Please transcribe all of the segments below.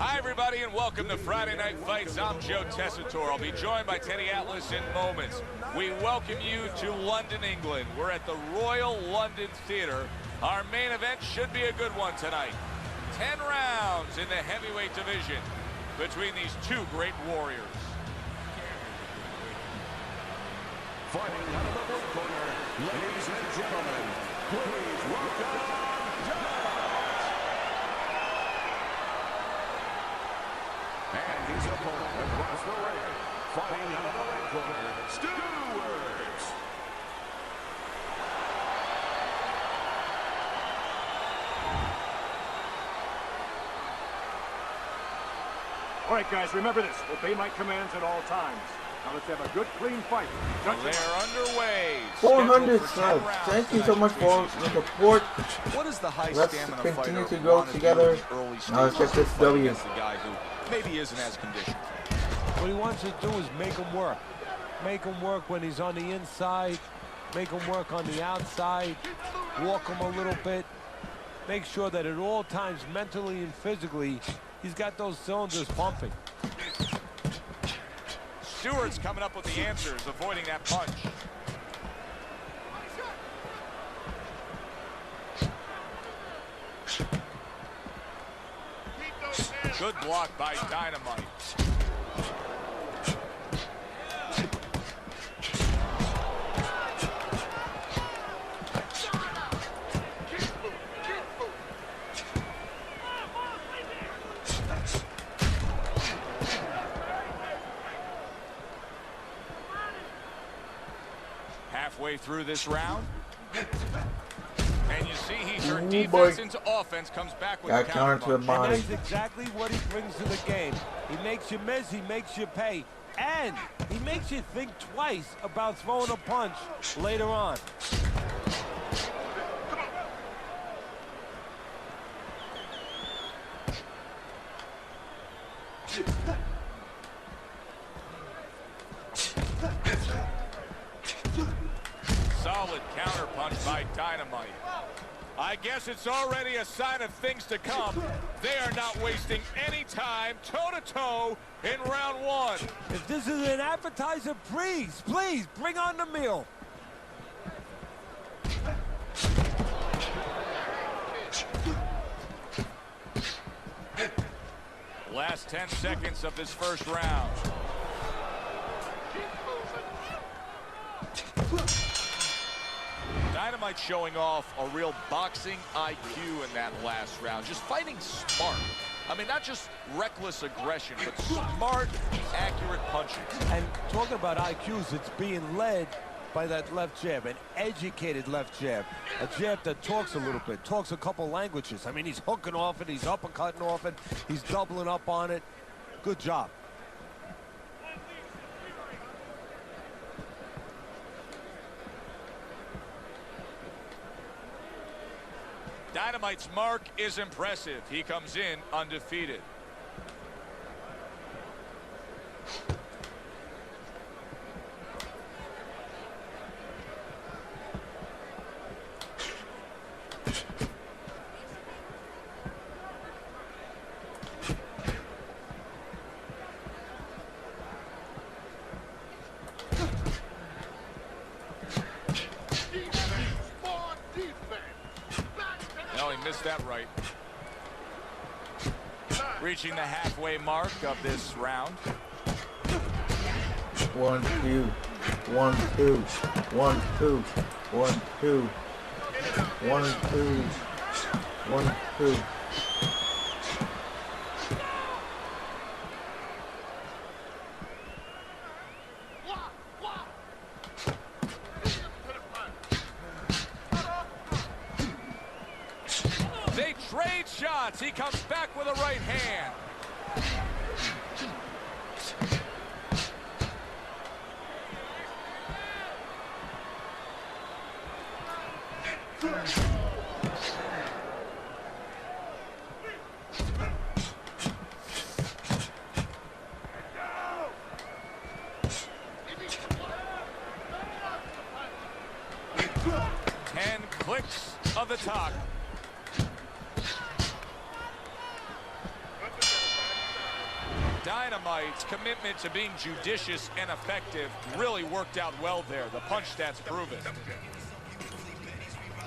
Hi, everybody, and welcome to Friday Night Fights. I'm Joe Tessitore. I'll be joined by Teddy Atlas in moments. We welcome you to London, England. We're at the Royal London Theatre. Our main event should be a good one tonight. 10 rounds in the heavyweight division between these two great warriors. Fighting out of the blue corner, ladies and gentlemen, please welcome and his opponent across the ring, fighting out of the red corner, Stewards. All right, guys, remember this. Obey my commands at all times. Now let's have a good, clean fight. They're underway. 400 subs. Thank you so much for the support. What is the high Let's stamina continue fighter to go want to together. do in early Now let's get stages this of fighting W. against the guy who maybe isn't as conditioned? What he wants to do is make him work. Make him work when he's on the inside. Make him work on the outside. Walk him a little bit. Make sure that at all times, mentally and physically, he's got those cylinders pumping. Stewart's coming up with the answers, avoiding that punch. Good block by Dynamite. Halfway through this round, and you see he turned defense into offense, comes back with a counter to the punch. body. And that's exactly what he brings to the game. He makes you miss, he makes you pay, and he makes you think twice about throwing a punch later on. Solid counter punch by Dynamite. I guess it's already a sign of things to come. They are not wasting any time toe-to-toe in round one. If this is an appetizer, please bring on the meal. Last 10 seconds of this first round. Dynamite showing off a real boxing IQ in that last round. Just fighting smart. I mean, not just reckless aggression, but smart, accurate punches. And talking about IQs, it's being led by that left jab, an educated left jab. A jab that talks a little bit, talks a couple languages. I mean, he's hooking off it, he's uppercutting off it, he's doubling up on it. Good job. Dynamite's mark is impressive. He comes in undefeated. Missed that right. Reaching the halfway mark of this round. 1, 2, 1, 2, 1, 2, 1, 2, 1, 2, 1, 2. They trade shots. He comes back with a right hand. Clicks of the talk. Dynamite's commitment to being judicious and effective really worked out well there. The punch stats prove it.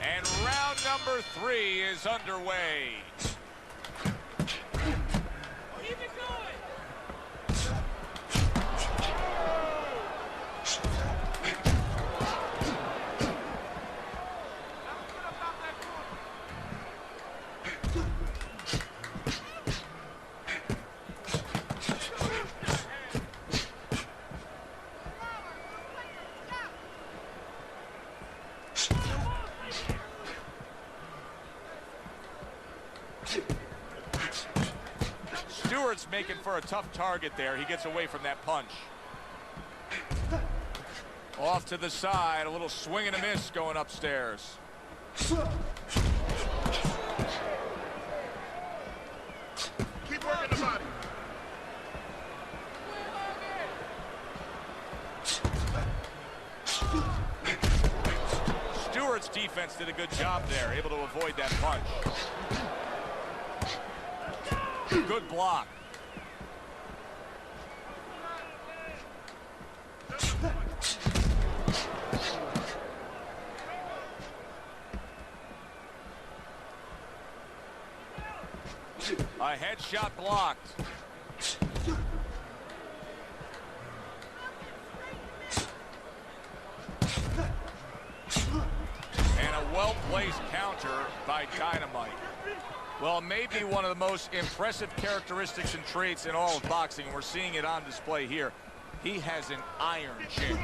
And round number 3 is underway. Keep it going. Stewart's making for a tough target there. He gets away from that punch. Off to the side, a little swing and a miss going upstairs. Keep working the body. Stewart's defense did a good job there, able to avoid that punch. Good block. A headshot blocked. And a well-placed counter by Dynamite. Well, maybe one of the most impressive characteristics and traits in all of boxing, and we're seeing it on display here. He has an iron chin.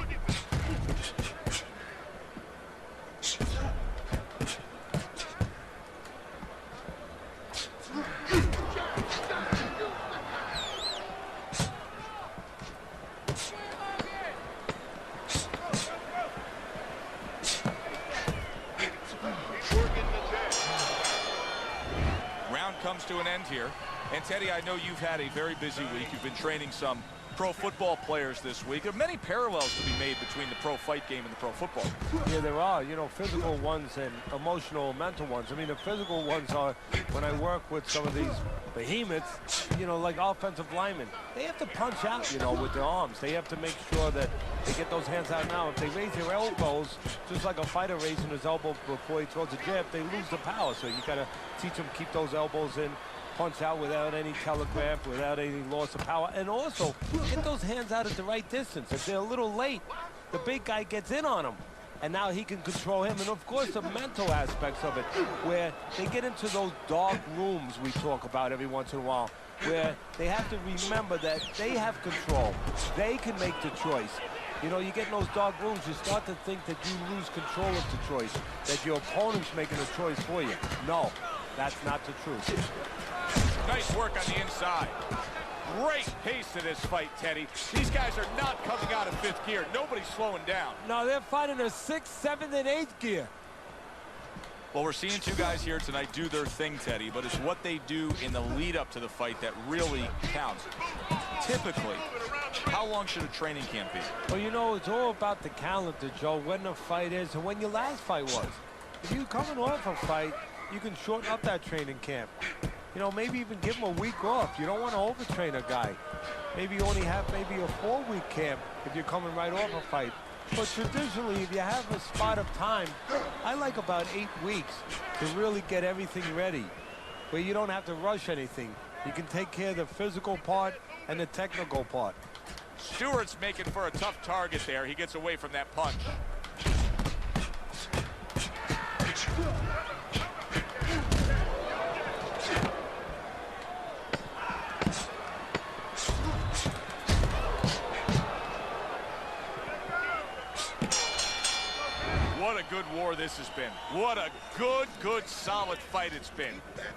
Comes to an end here. And Teddy, I know you've had a very busy week. You've been training some pro football players this week. There are many parallels to be made between the pro fight game and the pro football. Yeah, there are, you know, physical ones and emotional, mental ones. I mean, the physical ones are when I work with some of these behemoths, you know, like offensive linemen. They have to punch out, you know, with their arms. They have to make sure that they get those hands out now. If they raise their elbows, just like a fighter raising his elbow before he throws a jab, they lose the power. So you got to teach them keep those elbows in, punch out without any telegraph, without any loss of power, and also get those hands out at the right distance. If they're a little late, the big guy gets in on them, and now he can control him. And of course the mental aspects of it, where they get into those dark rooms we talk about every once in a while, where they have to remember that they have control. They can make the choice. You know, you get in those dark rooms, you start to think that you lose control of the choice, that your opponent's making a choice for you. No, that's not the truth. Nice work on the inside. Great pace to this fight, Teddy. These guys are not coming out of 5th gear. Nobody's slowing down. No, they're fighting a 6th, 7th, and 8th gear. Well, we're seeing two guys here tonight do their thing, Teddy, but it's what they do in the lead up to the fight that really counts. Typically, how long should a training camp be? Well, you know, it's all about the calendar, Joe, when the fight is and when your last fight was. If you're coming off a fight, you can shorten up that training camp. You know, maybe even give him a week off. You don't want to overtrain a guy. Maybe you only have maybe a 4-week camp if you're coming right off a fight. But traditionally, if you have a spot of time, I like about 8 weeks to really get everything ready, where you don't have to rush anything. You can take care of the physical part and the technical part. Stewart's making for a tough target there. He gets away from that punch. What a good war this has been. What a good, solid fight it's been.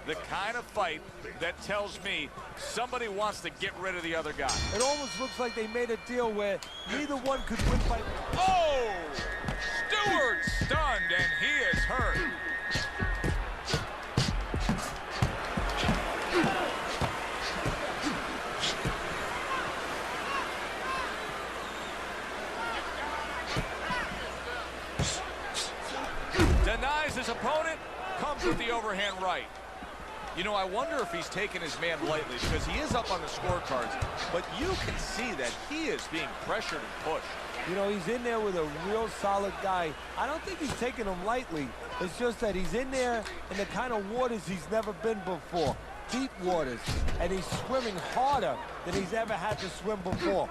The kind of fight that tells me somebody wants to get rid of the other guy. It almost looks like they made a deal where neither one could win by... Oh! Stewart stunned, and he is hurt. Denies his opponent, comes with the overhand right. You know, I wonder if he's taking his man lightly because he is up on the scorecards, but you can see that he is being pressured and pushed. You know, he's in there with a real solid guy. I don't think he's taking him lightly. It's just that he's in there in the kind of waters he's never been before. Deep waters. And he's swimming harder than he's ever had to swim before.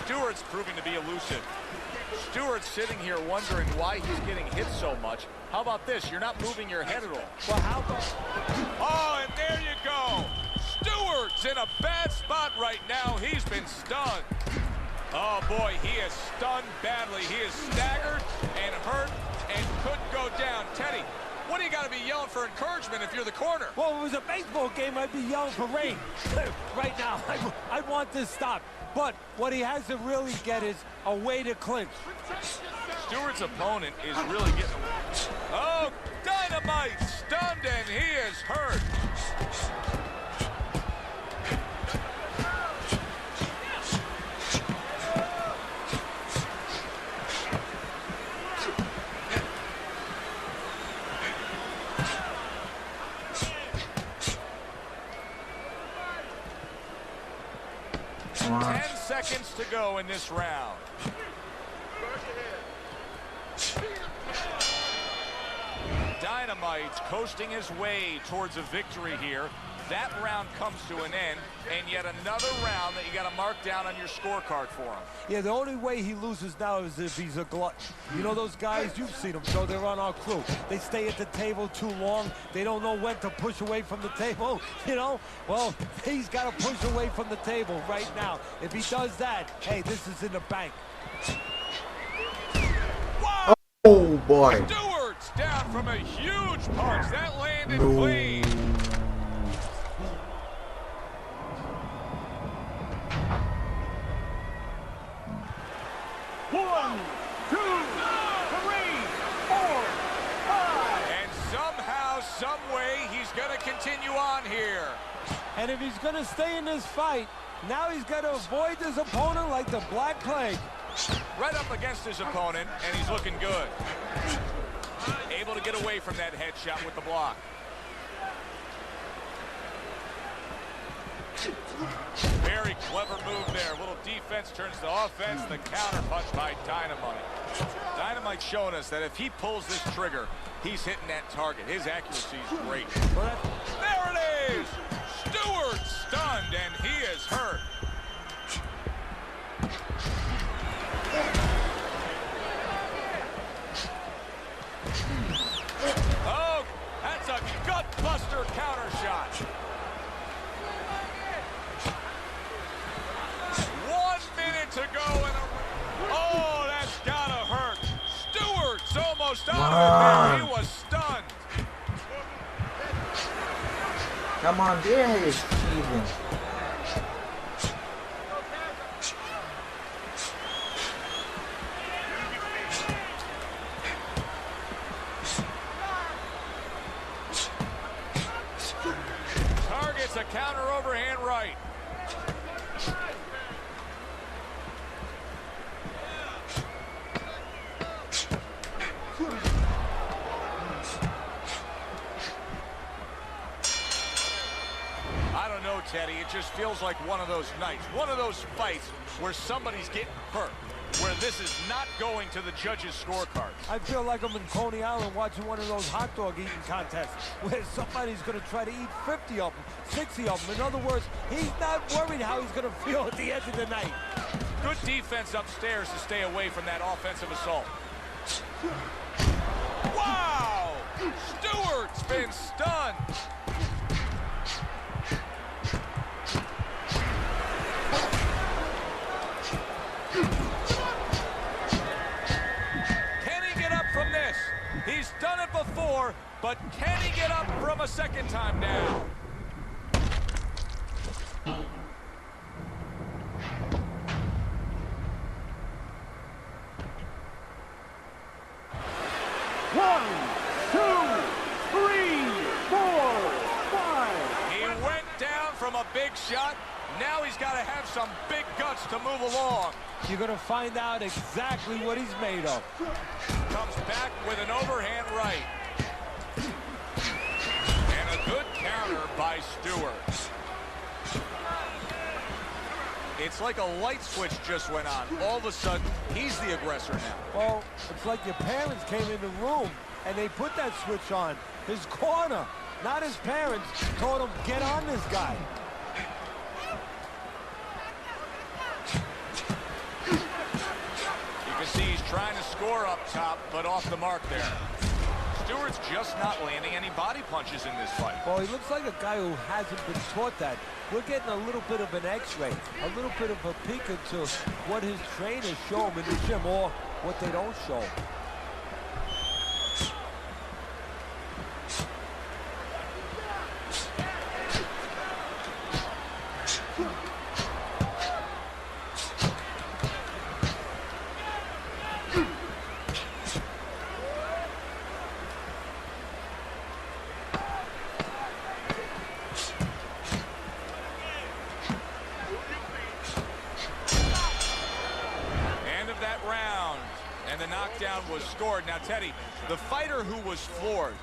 Stewart's proving to be elusive. Stewart's sitting here wondering why he's getting hit so much. How about this? You're not moving your head at all. Well, how about... Oh, and there you go. Stewart's in a bad spot right now. He's been stunned. Oh, boy, he is stunned badly. He is staggered and hurt and could go down. Teddy, what do you got to be yelling for encouragement if you're the corner? Well, if it was a baseball game, I'd be yelling for rain. Right now, I want this stopped. But what he has to really get is a way to clinch. Stewart's opponent is really getting away. Oh, Dynamite stunned and he is hurt. Come on. 10 seconds to go in this round. Dynamite's coasting his way towards a victory here. That round comes to an end, and yet another round that you got to mark down on your scorecard for him. Yeah, the only way he loses now is if he's a glutton. You know those guys, you've seen them, so they're on our crew. They stay at the table too long. They don't know when to push away from the table, you know? Well, he's got to push away from the table right now. If he does that, hey, this is in the bank. Wow! Oh, boy. Stewart's down from a huge punch. That landed clean. One, two, three, four, five. And somehow, some way, he's going to continue on here. And if he's going to stay in this fight, now he's got to avoid his opponent like the Black Plague. Right up against his opponent, and he's looking good. Able to get away from that headshot with the block. Very clever move there. A little defense turns to offense. The counter punch by Dynamite. Dynamite showing us that if he pulls this trigger, he's hitting that target. His accuracy is great. There it is! Stewart stunned, and he is hurt. Oh, that's a gut-buster counter shot. 1 minute to go, and oh, that's gotta hurt. Stewart's almost out of it there. He was stunned. Come on, there he is cheating. Targets a counter overhand right. I don't know, Teddy. It just feels like one of those nights, one of those fights where somebody's getting hurt, where this is not going to the judges' scorecards. I feel like I'm in Coney Island watching one of those hot dog eating contests where somebody's going to try to eat 50 of them, 60 of them. In other words, he's not worried how he's going to feel at the end of the night. Good defense upstairs to stay away from that offensive assault. Wow! Stewart's been stunned. Can he get up from this? He's done it before, but can he get up from a second time now? One, two, three, four, five. He went down from a big shot. Now he's got to have some big guts to move along. You're going to find out exactly what he's made of. Comes back with an overhand right. And a good counter by Stewart. It's like a light switch just went on. All of a sudden, he's the aggressor now. Well, it's like your parents came in the room and they put that switch on. His corner, not his parents, told him, get on this guy. You can see he's trying to score up top, but off the mark there. Stewart's just not landing any body punches in this fight. Well, he looks like a guy who hasn't been taught that. We're getting a little bit of an x-ray, a little bit of a peek into what his trainers show him in the gym or what they don't show him. Was scored. Now, Teddy, the fighter who was floored,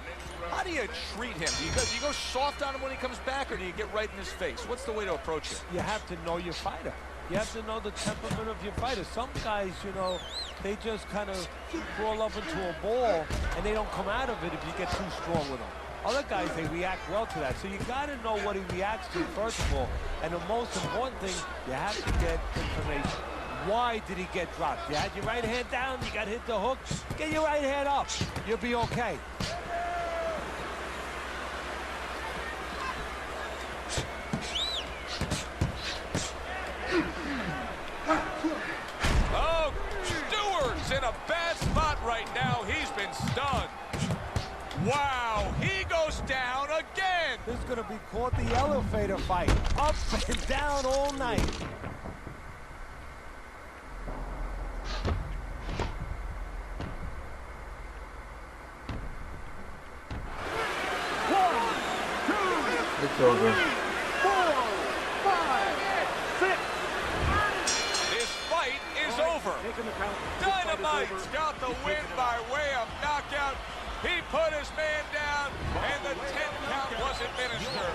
how do you treat him? Do you go soft on him when he comes back, or do you get right in his face? What's the way to approach it? You have to know your fighter. You have to know the temperament of your fighter. Some guys, you know, they just kind of crawl up into a ball, and they don't come out of it if you get too strong with them. Other guys, they react well to that. So you got to know what he reacts to, first of all. And the most important thing, you have to get information. Why did he get dropped? You had your right hand down, you got hit the hook. Get your right hand up. You'll be okay. Oh, Stewart's in a bad spot right now. He's been stunned. Wow, he goes down again. This is going to be called the elevator fight. Up and down all night. It's over. 4, 5, 6. This fight is over. Dynamite's got the win by way of knockout. He put his man down, and the 10 count was administered.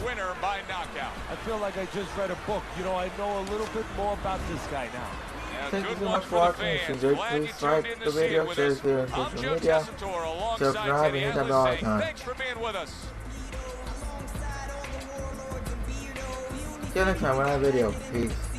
Winner by knockout. I feel like I just read a book. You know, I know a little bit more about this guy now. Thank you so much for watching. If you enjoyed, please like the video, share it on social media, subscribe, and hit that bell icon. Thanks for being with us. See you next time with another video. Peace.